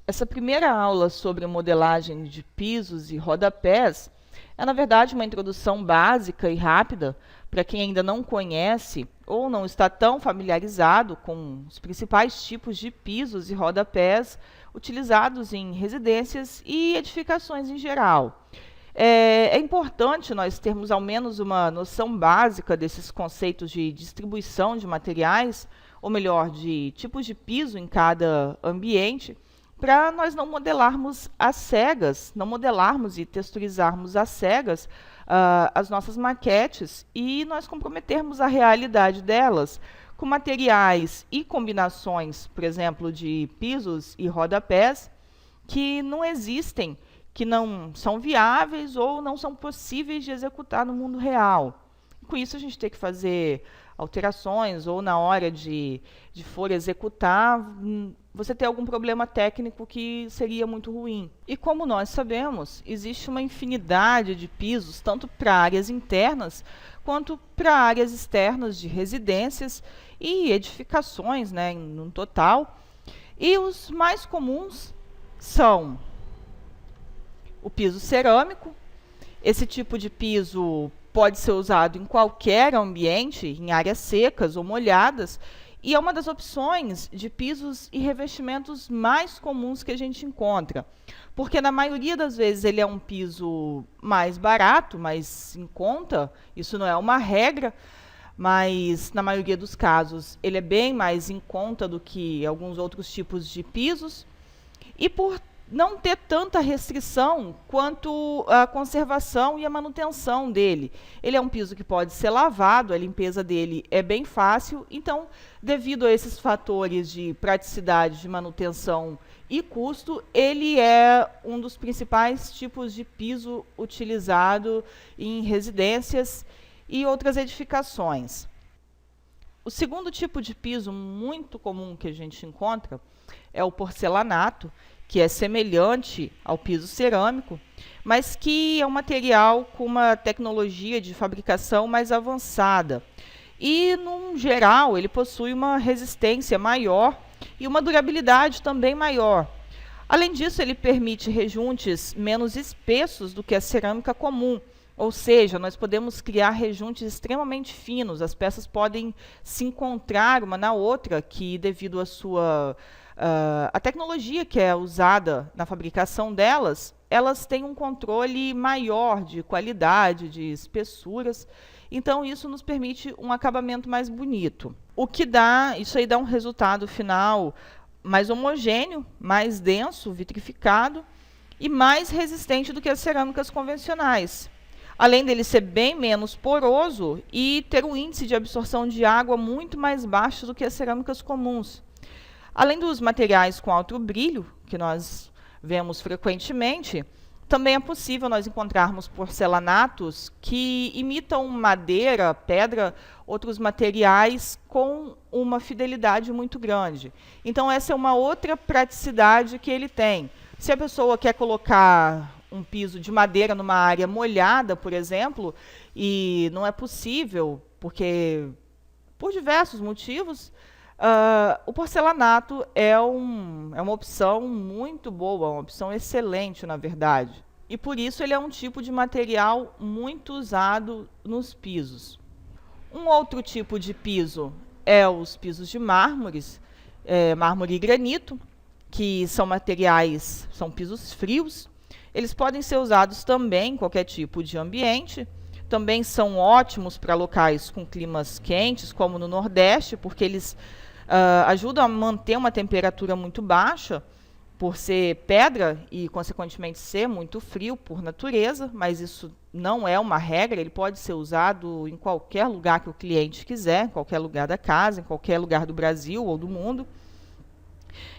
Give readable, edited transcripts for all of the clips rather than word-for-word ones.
Essa primeira aula sobre modelagem de pisos e rodapés é, na verdade, uma introdução básica e rápida para quem ainda não conhece ou não está tão familiarizado com os principais tipos de pisos e rodapés utilizados em residências e edificações em geral. É importante nós termos ao menos uma noção básica desses conceitos de distribuição de materiais, ou melhor, de tipos de piso em cada ambiente, para nós não modelarmos às cegas, não modelarmos e texturizarmos às cegas as nossas maquetes e nós comprometermos a realidade delas com materiais e combinações, por exemplo, de pisos e rodapés que não existem, que não são viáveis ou não são possíveis de executar no mundo real. Com isso, a gente tem que fazer alterações ou na hora de for executar, você ter algum problema técnico que seria muito ruim. E como nós sabemos, existe uma infinidade de pisos, tanto para áreas internas quanto para áreas externas de residências e edificações, né, no total. E os mais comuns são o piso cerâmico. Esse tipo de piso pode ser usado em qualquer ambiente, em áreas secas ou molhadas, e é uma das opções de pisos e revestimentos mais comuns que a gente encontra, porque na maioria das vezes ele é um piso mais barato, mais em conta, isso não é uma regra, mas na maioria dos casos ele é bem mais em conta do que alguns outros tipos de pisos, e por não ter tanta restrição quanto a conservação e a manutenção dele. Ele é um piso que pode ser lavado, a limpeza dele é bem fácil, então, devido a esses fatores de praticidade, de manutenção e custo, ele é um dos principais tipos de piso utilizado em residências e outras edificações. O segundo tipo de piso muito comum que a gente encontra é o porcelanato, que é semelhante ao piso cerâmico, mas que é um material com uma tecnologia de fabricação mais avançada. E, num geral, ele possui uma resistência maior e uma durabilidade também maior. Além disso, ele permite rejuntes menos espessos do que a cerâmica comum, ou seja, nós podemos criar rejuntes extremamente finos, as peças podem se encontrar uma na outra, que devido à sua a tecnologia que é usada na fabricação delas, elas têm um controle maior de qualidade, de espessuras, então isso nos permite um acabamento mais bonito. O que dá, isso aí dá um resultado final mais homogêneo, mais denso, vitrificado e mais resistente do que as cerâmicas convencionais. Além dele ser bem menos poroso e ter um índice de absorção de água muito mais baixo do que as cerâmicas comuns. Além dos materiais com alto brilho, que nós vemos frequentemente, também é possível nós encontrarmos porcelanatos que imitam madeira, pedra, outros materiais com uma fidelidade muito grande. Então, essa é uma outra praticidade que ele tem. Se a pessoa quer colocar um piso de madeira numa área molhada, por exemplo, e não é possível, porque por diversos motivos, o porcelanato é uma opção muito boa, uma opção excelente, na verdade. E por isso ele é um tipo de material muito usado nos pisos. Um outro tipo de piso é os pisos de mármores, mármore e granito, que são materiais, são pisos frios. Eles podem ser usados também em qualquer tipo de ambiente. Também são ótimos para locais com climas quentes, como no Nordeste, porque eles ajudam a manter uma temperatura muito baixa, por ser pedra e, consequentemente, ser muito frio por natureza, mas isso não é uma regra, ele pode ser usado em qualquer lugar que o cliente quiser, em qualquer lugar da casa, em qualquer lugar do Brasil ou do mundo.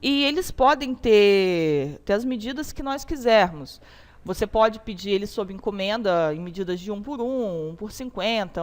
E eles podem ter as medidas que nós quisermos. Você pode pedir ele sob encomenda em medidas de 1 por 1, 1 por 50,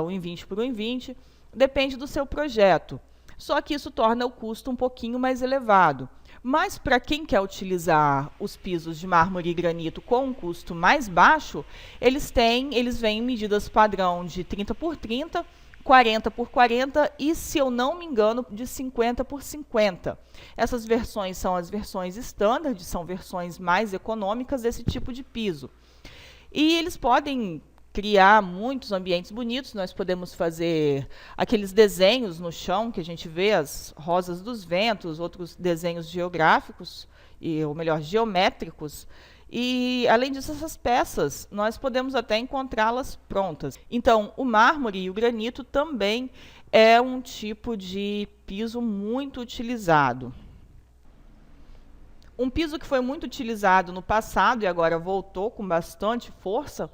1 em 20 por 1 em 20, depende do seu projeto. Só que isso torna o custo um pouquinho mais elevado. Mas para quem quer utilizar os pisos de mármore e granito com um custo mais baixo, eles vêm em medidas padrão de 30 por 30, 40 por 40 e, se eu não me engano, de 50 por 50. Essas versões são as versões standard, são versões mais econômicas desse tipo de piso. E eles podem criar muitos ambientes bonitos. Nós podemos fazer aqueles desenhos no chão que a gente vê, as rosas dos ventos, outros desenhos geográficos, ou melhor, geométricos. E, além disso, essas peças, nós podemos até encontrá-las prontas. Então, o mármore e o granito também é um tipo de piso muito utilizado. Um piso que foi muito utilizado no passado e agora voltou com bastante força,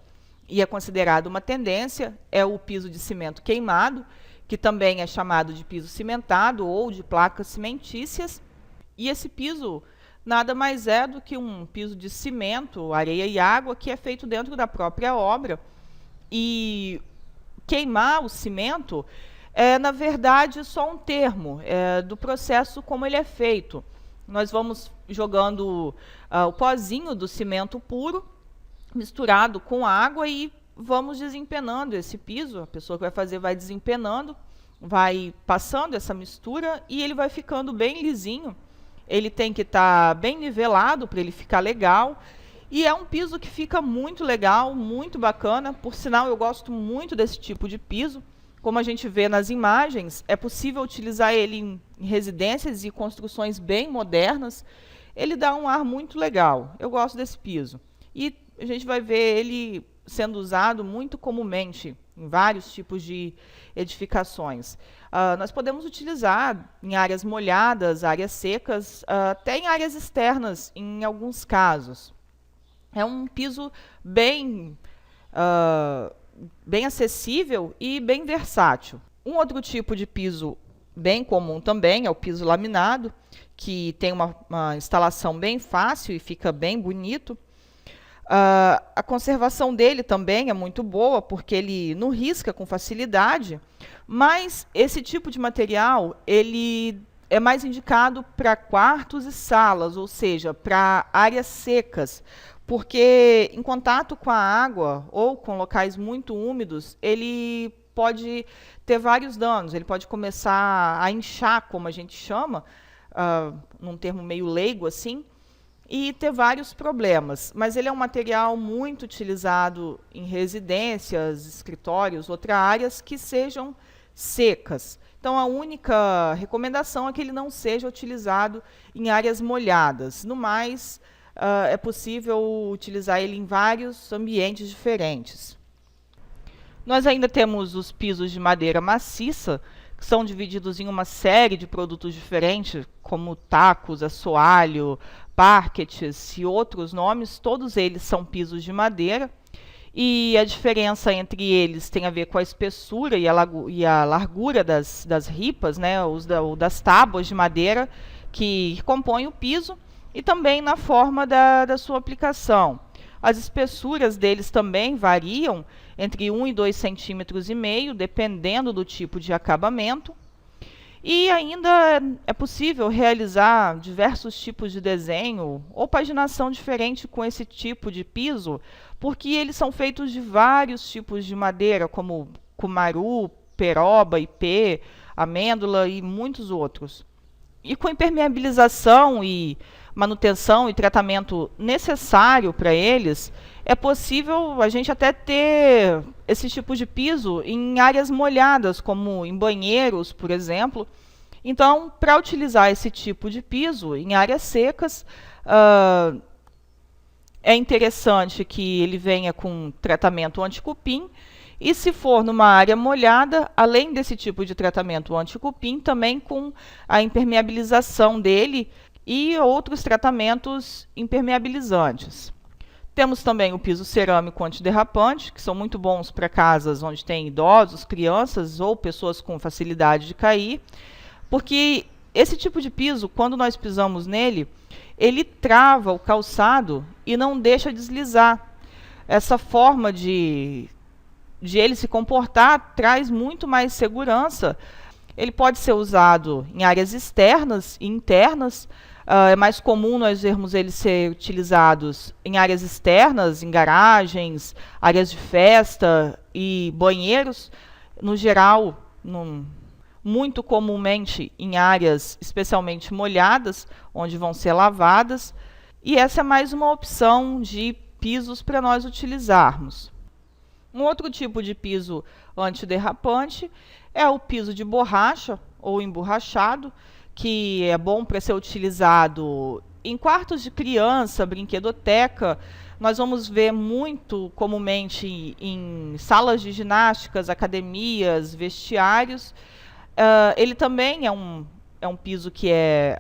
e é considerado uma tendência, é o piso de cimento queimado, que também é chamado de piso cimentado ou de placas cimentícias. E esse piso nada mais é do que um piso de cimento, areia e água, que é feito dentro da própria obra. E queimar o cimento é, na verdade, só um termo do processo como ele é feito. Nós vamos jogando o pozinho do cimento puro, misturado com água, e vamos desempenando esse piso. A pessoa que vai fazer vai desempenando, vai passando essa mistura e ele vai ficando bem lisinho. Ele tem que estar bem nivelado para ele ficar legal. E é um piso que fica muito legal, muito bacana. Por sinal, eu gosto muito desse tipo de piso. Como a gente vê nas imagens, é possível utilizar ele em residências e construções bem modernas. Ele dá um ar muito legal. Eu gosto desse piso. E a gente vai ver ele sendo usado muito comumente em vários tipos de edificações. Nós podemos utilizar em áreas molhadas, áreas secas, até em áreas externas, em alguns casos. É um piso bem acessível e bem versátil. Um outro tipo de piso bem comum também é o piso laminado, que tem uma instalação bem fácil e fica bem bonito. A conservação dele também é muito boa, porque ele não risca com facilidade, mas esse tipo de material ele é mais indicado para quartos e salas, ou seja, para áreas secas, porque em contato com a água ou com locais muito úmidos, ele pode ter vários danos. Ele pode começar a inchar, como a gente chama, num termo meio leigo assim, e ter vários problemas. Mas ele é um material muito utilizado em residências, escritórios, outras áreas que sejam secas. Então, a única recomendação é que ele não seja utilizado em áreas molhadas. No mais, é possível utilizar ele em vários ambientes diferentes. Nós ainda temos os pisos de madeira maciça, que são divididos em uma série de produtos diferentes, como tacos, assoalho, parquets e outros nomes. Todos eles são pisos de madeira. E a diferença entre eles tem a ver com a espessura e a largura das ripas, né, das tábuas de madeira que compõem o piso, e também na forma da sua aplicação. As espessuras deles também variam entre 1 e 2,5 centímetros, dependendo do tipo de acabamento. E ainda é possível realizar diversos tipos de desenho ou paginação diferente com esse tipo de piso, porque eles são feitos de vários tipos de madeira, como cumaru, peroba, ipê, amêndola e muitos outros. E com impermeabilização e manutenção e tratamento necessário para eles, é possível a gente até ter esse tipo de piso em áreas molhadas, como em banheiros, por exemplo. Então, para utilizar esse tipo de piso em áreas secas, é interessante que ele venha com tratamento anti-cupim. E se for numa área molhada, além desse tipo de tratamento anti-cupim, também com a impermeabilização dele e outros tratamentos impermeabilizantes. Temos também o piso cerâmico antiderrapante, que são muito bons para casas onde tem idosos, crianças ou pessoas com facilidade de cair, porque esse tipo de piso, quando nós pisamos nele, ele trava o calçado e não deixa deslizar. Essa forma de ele se comportar traz muito mais segurança. Ele pode ser usado em áreas externas e internas. É mais comum nós vermos eles ser utilizados em áreas externas, em garagens, áreas de festa e banheiros. No geral, muito comumente em áreas especialmente molhadas, onde vão ser lavadas, e essa é mais uma opção de pisos para nós utilizarmos. Um outro tipo de piso antiderrapante é o piso de borracha ou emborrachado, que é bom para ser utilizado em quartos de criança, brinquedoteca. Nós vamos ver muito comumente em salas de ginásticas, academias, vestiários. Ele também é um piso que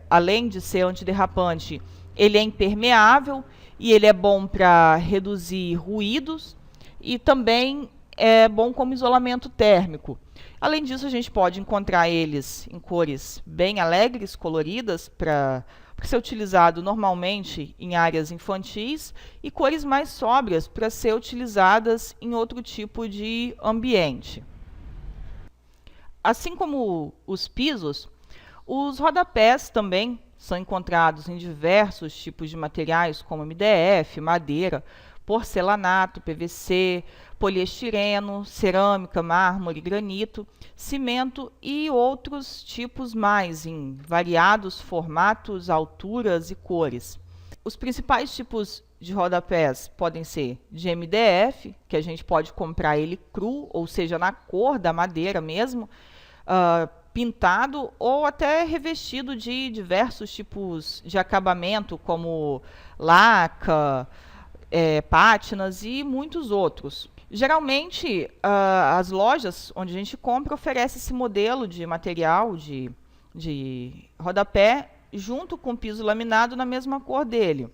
além de ser antiderrapante, ele é impermeável e ele é bom para reduzir ruídos e também é bom como isolamento térmico. Além disso, a gente pode encontrar eles em cores bem alegres, coloridas, para ser utilizado normalmente em áreas infantis, e cores mais sóbrias para ser utilizadas em outro tipo de ambiente. Assim como os pisos, os rodapés também são encontrados em diversos tipos de materiais, como MDF, madeira, porcelanato, PVC, poliestireno, cerâmica, mármore, granito, cimento e outros tipos mais, em variados formatos, alturas e cores. Os principais tipos de rodapés podem ser de MDF, que a gente pode comprar ele cru, ou seja, na cor da madeira mesmo, pintado ou até revestido de diversos tipos de acabamento, como laca, pátinas e muitos outros. Geralmente, as lojas onde a gente compra oferecem esse modelo de material de rodapé junto com o piso laminado na mesma cor dele.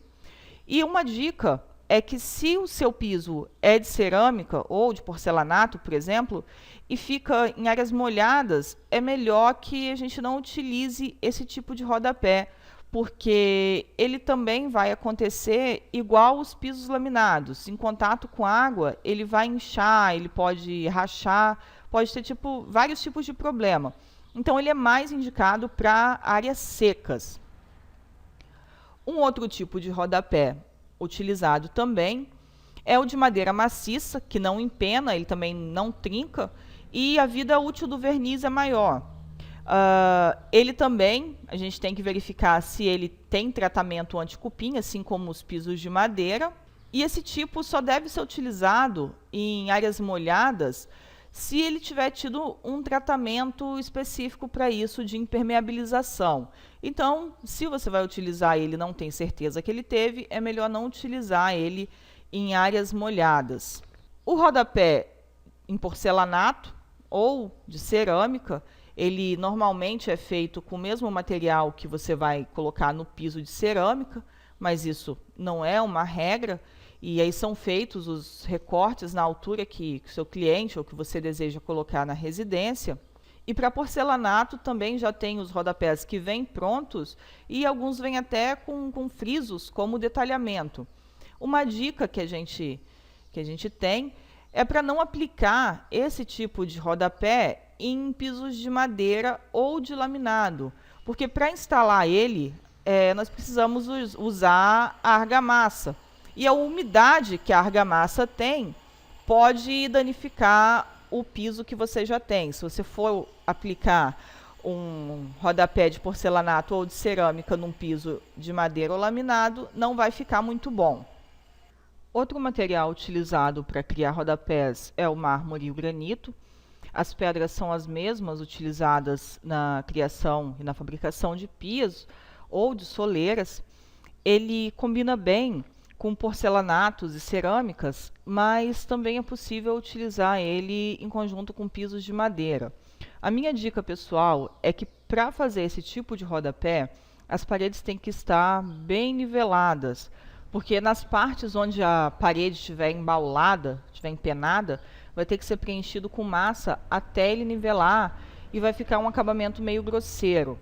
E uma dica é que se o seu piso é de cerâmica ou de porcelanato, por exemplo, e fica em áreas molhadas, é melhor que a gente não utilize esse tipo de rodapé, porque ele também vai acontecer igual os pisos laminados. Em contato com água, ele vai inchar, ele pode rachar, pode ter vários tipos de problema. Então, ele é mais indicado para áreas secas. Um outro tipo de rodapé utilizado também é o de madeira maciça, que não empena, ele também não trinca, e a vida útil do verniz é maior. Ele também, a gente tem que verificar se ele tem tratamento anti-cupim, assim como os pisos de madeira, e esse tipo só deve ser utilizado em áreas molhadas se ele tiver tido um tratamento específico para isso de impermeabilização. Então, se você vai utilizar ele e não tem certeza que ele teve, é melhor não utilizar ele em áreas molhadas. O rodapé em porcelanato ou de cerâmica, ele normalmente é feito com o mesmo material que você vai colocar no piso de cerâmica, mas isso não é uma regra. E aí são feitos os recortes na altura que o seu cliente ou que você deseja colocar na residência. E para porcelanato também já tem os rodapés que vêm prontos e alguns vêm até com frisos como detalhamento. Uma dica que a gente tem é para não aplicar esse tipo de rodapé em pisos de madeira ou de laminado, porque para instalar ele, nós precisamos usar a argamassa. E a umidade que a argamassa tem pode danificar o piso que você já tem. Se você for aplicar um rodapé de porcelanato ou de cerâmica num piso de madeira ou laminado, não vai ficar muito bom. Outro material utilizado para criar rodapés é o mármore e o granito. As pedras são as mesmas utilizadas na criação e na fabricação de pisos ou de soleiras. Ele combina bem com porcelanatos e cerâmicas, mas também é possível utilizar ele em conjunto com pisos de madeira. A minha dica pessoal é que para fazer esse tipo de rodapé, as paredes têm que estar bem niveladas, porque nas partes onde a parede estiver embaulada, estiver empenada, vai ter que ser preenchido com massa até ele nivelar e vai ficar um acabamento meio grosseiro.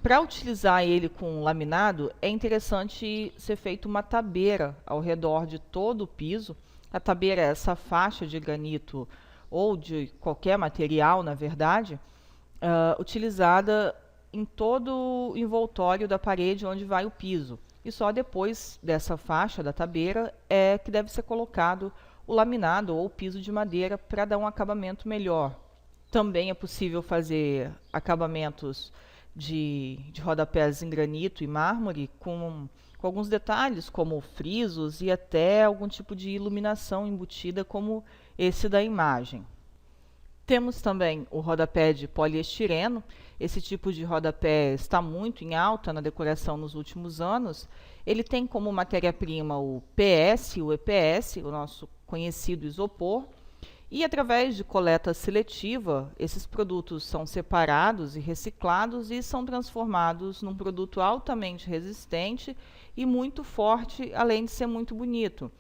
Para utilizar ele com laminado, é interessante ser feito uma tabeira ao redor de todo o piso. A tabeira é essa faixa de granito ou de qualquer material, na verdade, utilizada em todo o envoltório da parede onde vai o piso. E só depois dessa faixa da tabeira é que deve ser colocado o laminado ou o piso de madeira para dar um acabamento melhor. Também é possível fazer acabamentos de rodapés em granito e mármore com alguns detalhes, como frisos e até algum tipo de iluminação embutida, como esse da imagem. Temos também o rodapé de poliestireno. Esse tipo de rodapé está muito em alta na decoração nos últimos anos. Ele tem como matéria-prima o PS, o EPS, o nosso conhecido isopor, e através de coleta seletiva, esses produtos são separados e reciclados e são transformados num produto altamente resistente e muito forte, além de ser muito bonito.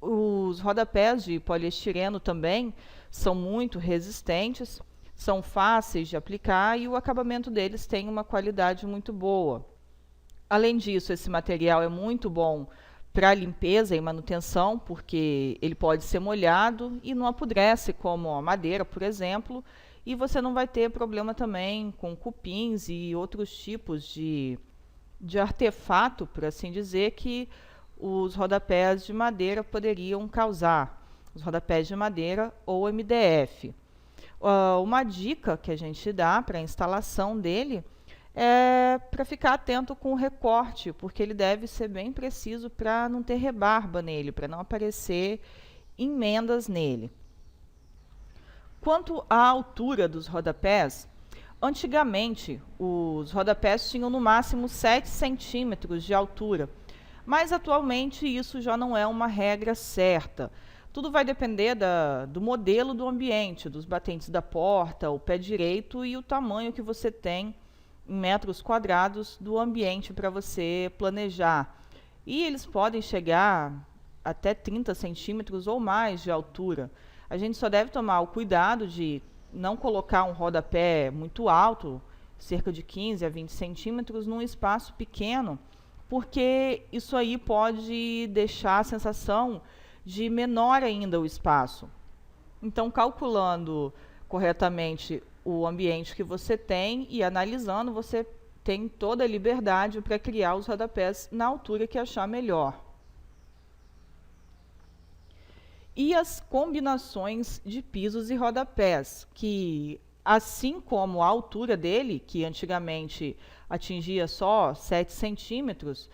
Os rodapés de poliestireno também são muito resistentes, são fáceis de aplicar e o acabamento deles tem uma qualidade muito boa. Além disso, esse material é muito bom para limpeza e manutenção, porque ele pode ser molhado e não apodrece, como a madeira, por exemplo, e você não vai ter problema também com cupins e outros tipos de artefato, por assim dizer, que os rodapés de madeira poderiam causar, os rodapés de madeira ou MDF. Uma dica que a gente dá para a instalação dele é para ficar atento com o recorte, porque ele deve ser bem preciso para não ter rebarba nele, para não aparecer emendas nele. Quanto à altura dos rodapés, antigamente os rodapés tinham no máximo 7 centímetros de altura, mas atualmente isso já não é uma regra certa. Tudo vai depender do modelo do ambiente, dos batentes da porta, o pé direito e o tamanho que você tem em metros quadrados do ambiente para você planejar. E eles podem chegar até 30 centímetros ou mais de altura. A gente só deve tomar o cuidado de não colocar um rodapé muito alto, cerca de 15 a 20 centímetros, num espaço pequeno, porque isso aí pode deixar a sensação de menor ainda o espaço. Então, calculando corretamente o ambiente que você tem e analisando, você tem toda a liberdade para criar os rodapés na altura que achar melhor. E as combinações de pisos e rodapés, que assim como a altura dele, que antigamente atingia só 7 centímetros,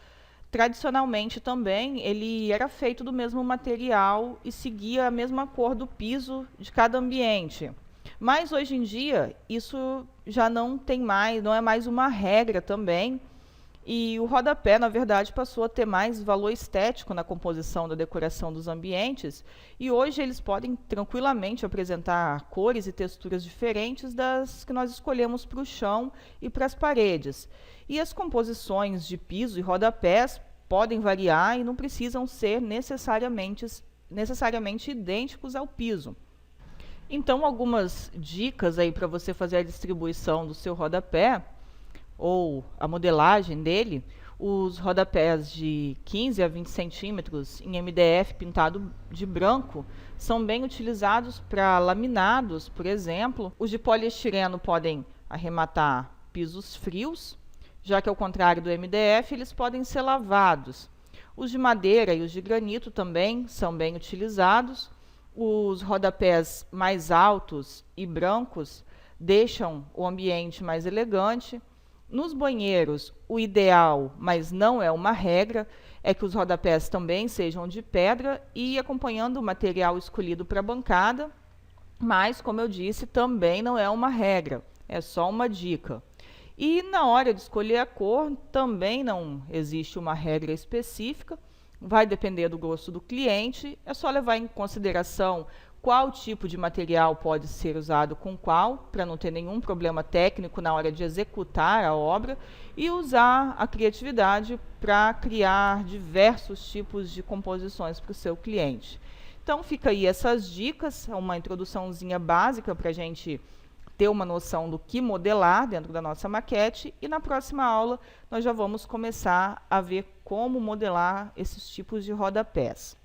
tradicionalmente também ele era feito do mesmo material e seguia a mesma cor do piso de cada ambiente. Mas hoje em dia isso já não tem mais, não é mais uma regra também. E o rodapé, na verdade, passou a ter mais valor estético na composição da decoração dos ambientes, e hoje eles podem tranquilamente apresentar cores e texturas diferentes das que nós escolhemos para o chão e para as paredes. E as composições de piso e rodapés podem variar e não precisam ser necessariamente idênticos ao piso. Então, algumas dicas aí para você fazer a distribuição do seu rodapé ou a modelagem dele. Os rodapés de 15 a 20 centímetros em MDF pintado de branco são bem utilizados para laminados, por exemplo. Os de poliestireno podem arrematar pisos frios, já que ao contrário do MDF, eles podem ser lavados. Os de madeira e os de granito também são bem utilizados. Os rodapés mais altos e brancos deixam o ambiente mais elegante. Nos banheiros, o ideal, mas não é uma regra, é que os rodapés também sejam de pedra e acompanhando o material escolhido para a bancada, mas, como eu disse, também não é uma regra, é só uma dica. E na hora de escolher a cor, também não existe uma regra específica, vai depender do gosto do cliente, é só levar em consideração qual tipo de material pode ser usado com qual, para não ter nenhum problema técnico na hora de executar a obra, e usar a criatividade para criar diversos tipos de composições para o seu cliente. Então fica aí essas dicas, uma introduçãozinha básica para a gente ter uma noção do que modelar dentro da nossa maquete, e na próxima aula nós já vamos começar a ver como modelar esses tipos de rodapés.